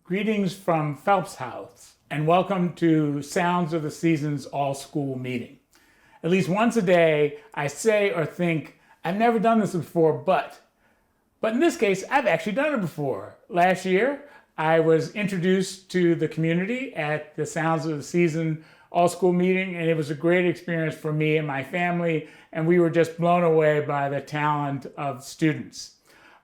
Greetings from Phelps House, and welcome to Sounds of the Seasons All-School Meeting. At least once a day, I say or think, I've never done this before, but in this case, I've actually done it before. Last year, I was introduced to the community at the Sounds of the Season All-School Meeting, and it was a great experience for me and my family, and we were just blown away by the talent of students.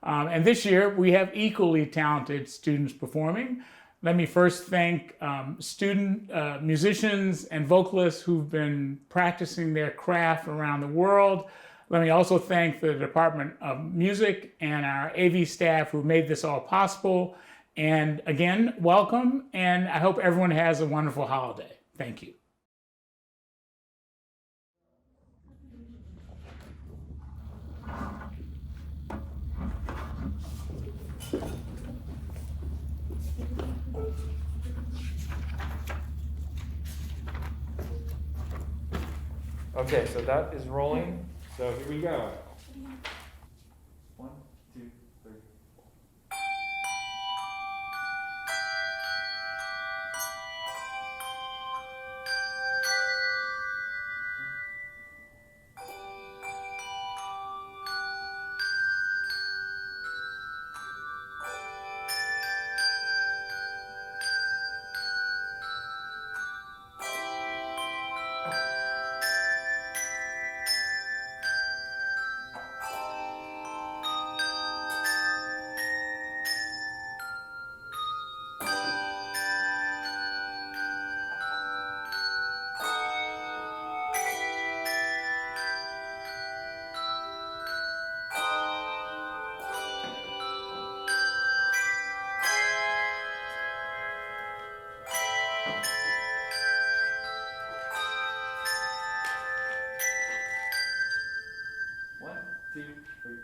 And this year, we have equally talented students performing. Let me first thank student musicians and vocalists who've been practicing their craft around the world. Let me also thank the Department of Music and our AV staff who made this all possible. And again, welcome, and I hope everyone has a wonderful holiday. Thank you. Okay, so that is rolling. So here we go. 1, 2, 3. One, two, three.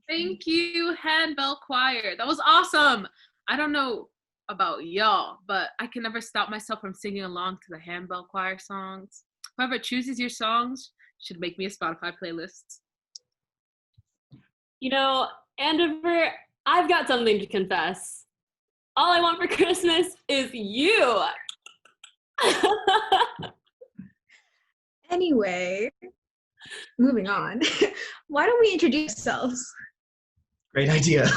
Thank you, Handbell Choir. That was awesome. I don't know about y'all, but I can never stop myself from singing along to the Handbell Choir songs. Whoever chooses your songs should make me a Spotify playlist. You know, Andover, I've got something to confess. All I want for Christmas is you. Anyway, moving on. Why don't we introduce ourselves? Great idea.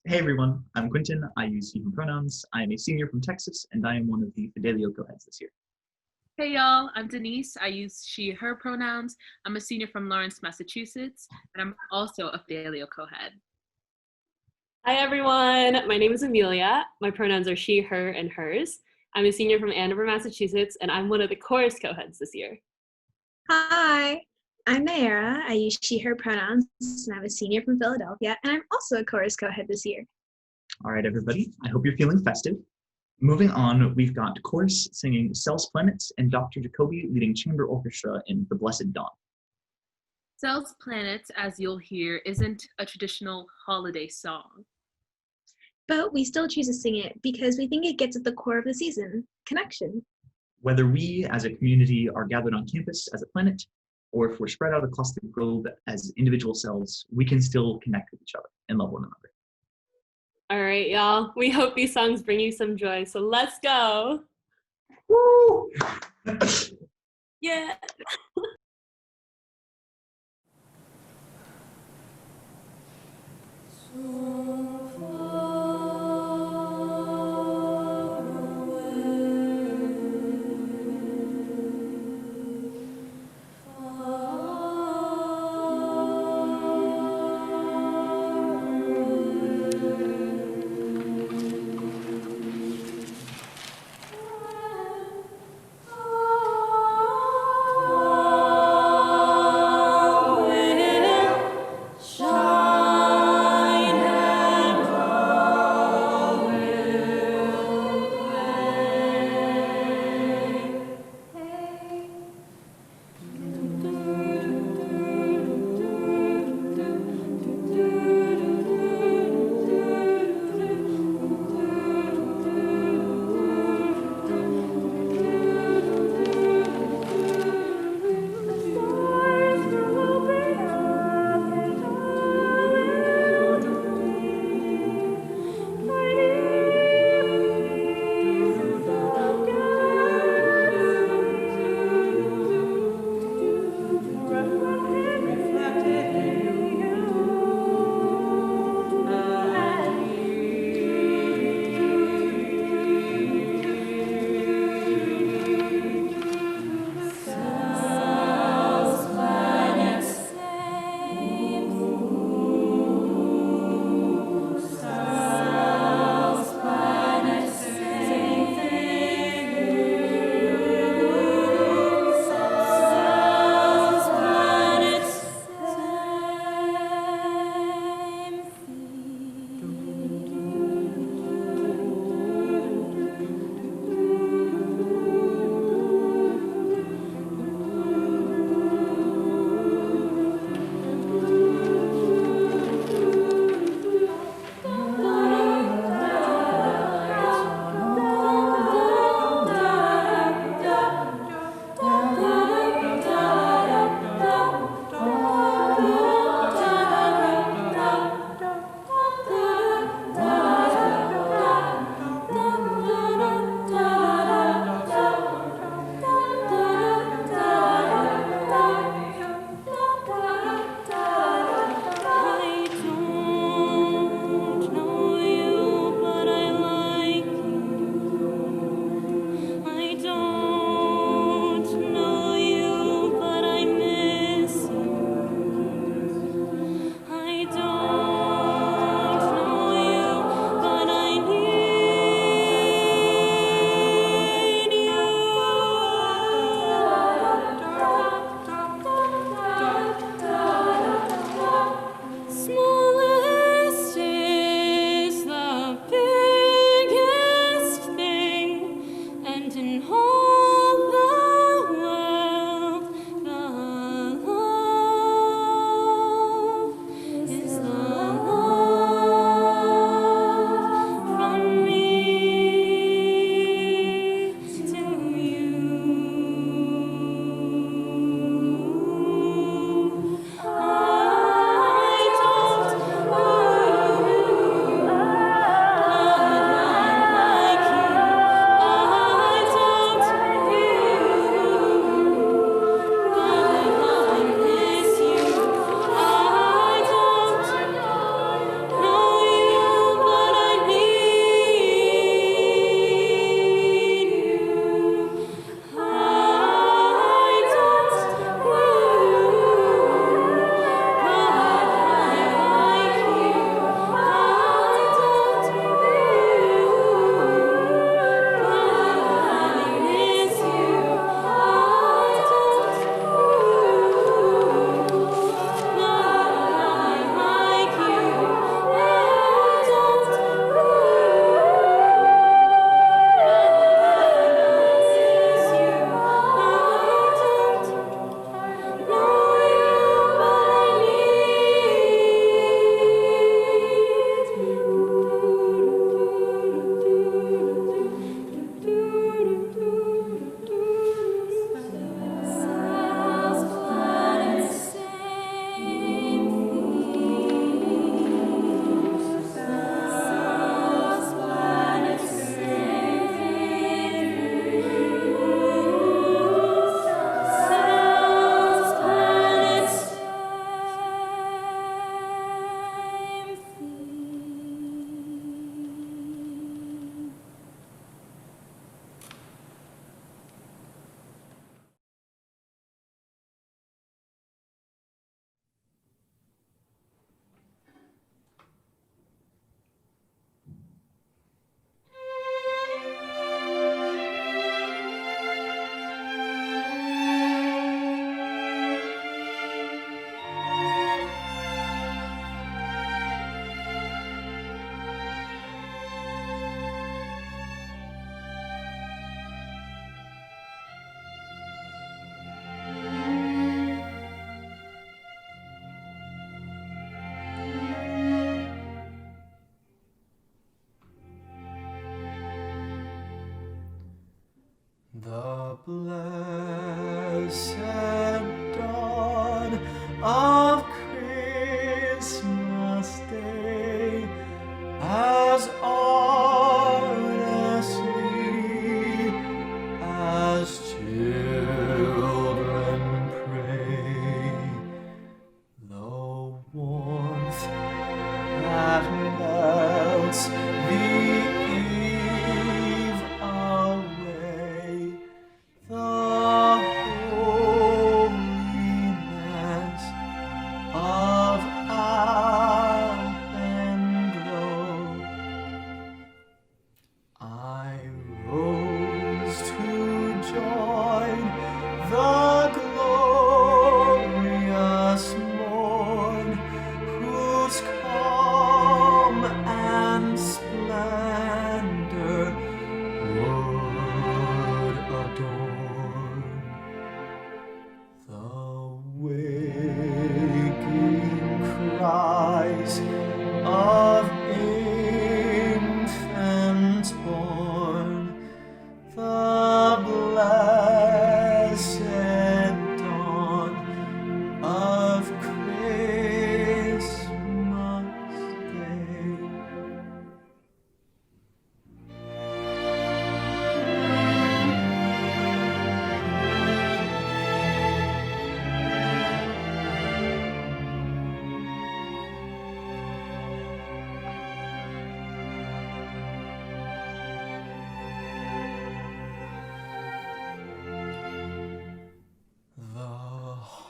Hey everyone, I'm Quentin. I use he, him pronouns. I am a senior from Texas, and I am one of the Fidelio co-heads this year. Hey y'all, I'm Denise. I use she, her pronouns. I'm a senior from Lawrence, Massachusetts, and I'm also a Fidelio co-head. Hi everyone, my name is Amelia. My pronouns are she, her, and hers. I'm a senior from Andover, Massachusetts, and I'm one of the chorus co-heads this year. Hi, I'm Nayara. I use she, her pronouns, and I'm a senior from Philadelphia, and I'm also a chorus co-head this year. All right, everybody. I hope you're feeling festive. Moving on, we've got Chorus singing Cells Planets and Dr. Jacoby leading chamber orchestra in The Blessed Dawn. Cells Planets, as you'll hear, isn't a traditional holiday song. But we still choose to sing it because we think it gets at the core of the season, connection. Whether we as a community are gathered on campus as a planet, or if we're spread out across the globe as individual cells, we can still connect with each other and love one another. All right, y'all. We hope these songs bring you some joy. So let's go. Woo! Yeah. Shine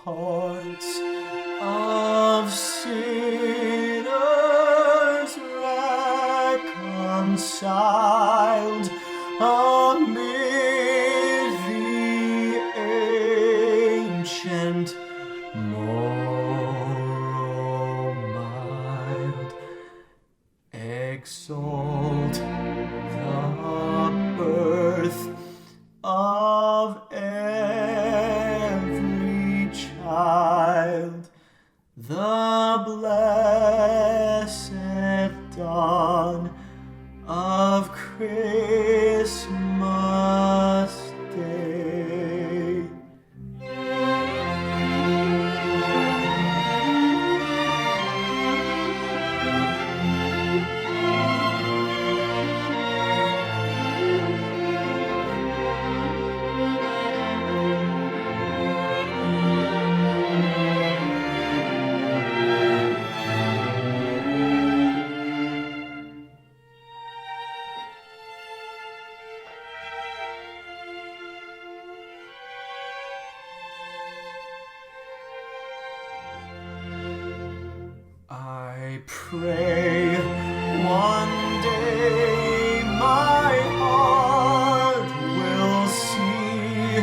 hearts of sinners reconciled amid the ancient moral mild. Exalt the birth of every child, the blessed dawn of Christmas Day. I pray one day my heart will see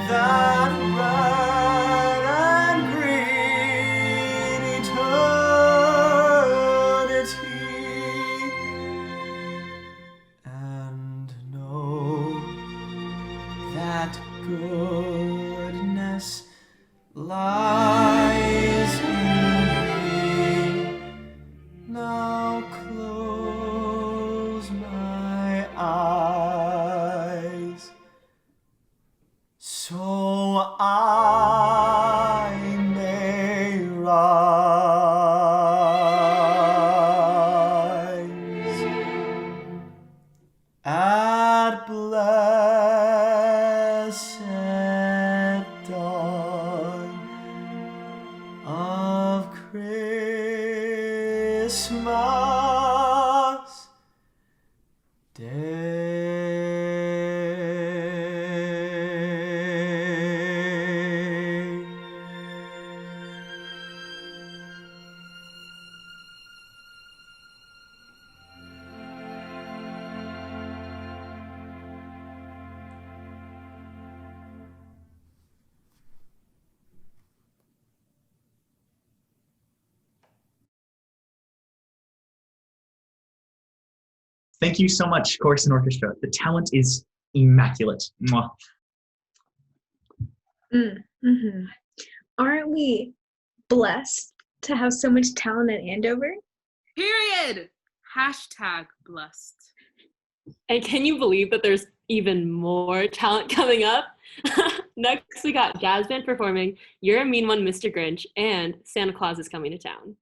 that red and green eternity, and know that goodness lies in me. Now close my eyes so I may rise at blessed dawn of Christmas Day. Thank you so much, chorus and orchestra. The talent is immaculate. Mwah. Mm-hmm. Aren't we blessed to have so much talent at Andover? Period. Hashtag blessed. And can you believe that there's even more talent coming up? Next, we got jazz band performing You're a Mean One, Mr. Grinch, and Santa Claus is Coming to Town.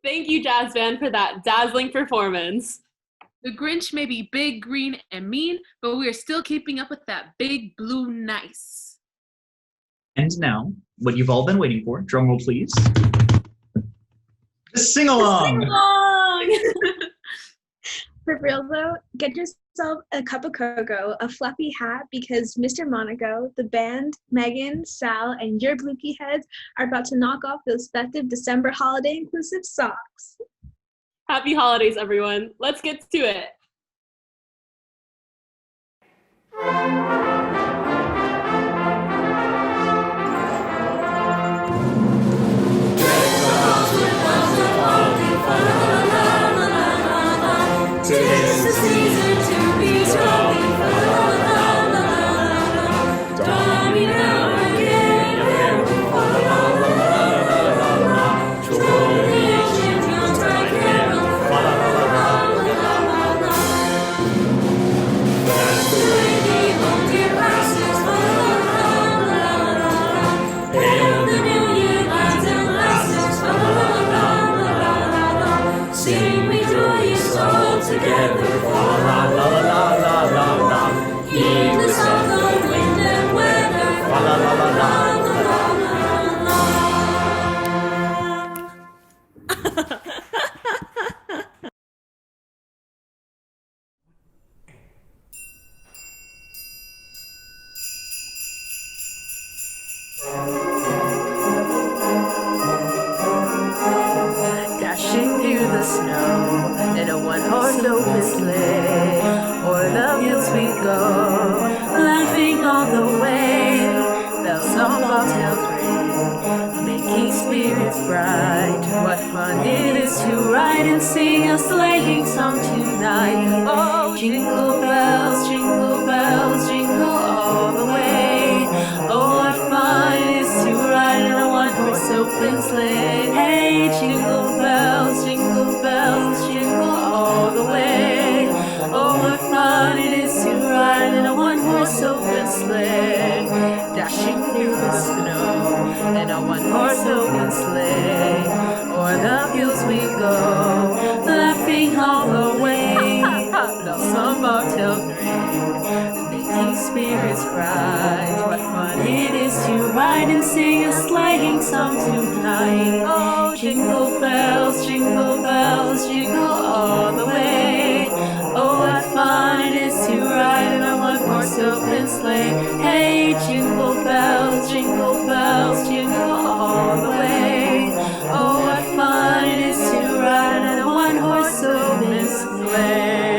Thank you, Jazz Band, for that dazzling performance. The Grinch may be big, green, and mean, but we are still keeping up with that big blue nice. And now, what you've all been waiting for, drum roll please. The sing-along! For real though, get yourself a cup of cocoa, a fluffy hat, because Mr. Monaco, the band, Megan, Sal, and your Blukey heads are about to knock off those festive December holiday-inclusive socks. Happy holidays, everyone. Let's get to it. Tis the season to be jolly, fa la la la la la. Don't be now again, carol, fa la la la la la. Troll the ancient Yuletide carol, fa la la la la la. That's the way the old year passes, fa la la la la. Hail the new year, lads and lasses, fa la la la la. Sing we joyous all together, fa la la la la la la. Heedless of the wind and weather, fa la la la la la la la. Dashing through the snow in a one-horse open sleigh, o'er the fields we go, laughing all the way. Bells on bobtails ring, making spirits bright. What fun it is to ride and sing a sleighing song tonight! Oh, jingle bells, jingle all the way. Oh, what fun it is to ride in a one-horse open sleigh. Hey, jingle bells, jingle all the way. Oh, what fun it is to ride in a one-horse open sleigh. Dashing through the snow in a one-horse open sleigh. O'er the fields we go, laughing all the way. Bells on bobtails ring, making spirits bright. What fun it is to ride and sing a sleighing song tonight! Oh, jingle bells, jingle all the way. Oh, what fun it is to ride in a one-horse open sleigh. Hey, jingle bells, jingle all the way. Oh, what fun it is to ride in a one-horse open sleigh.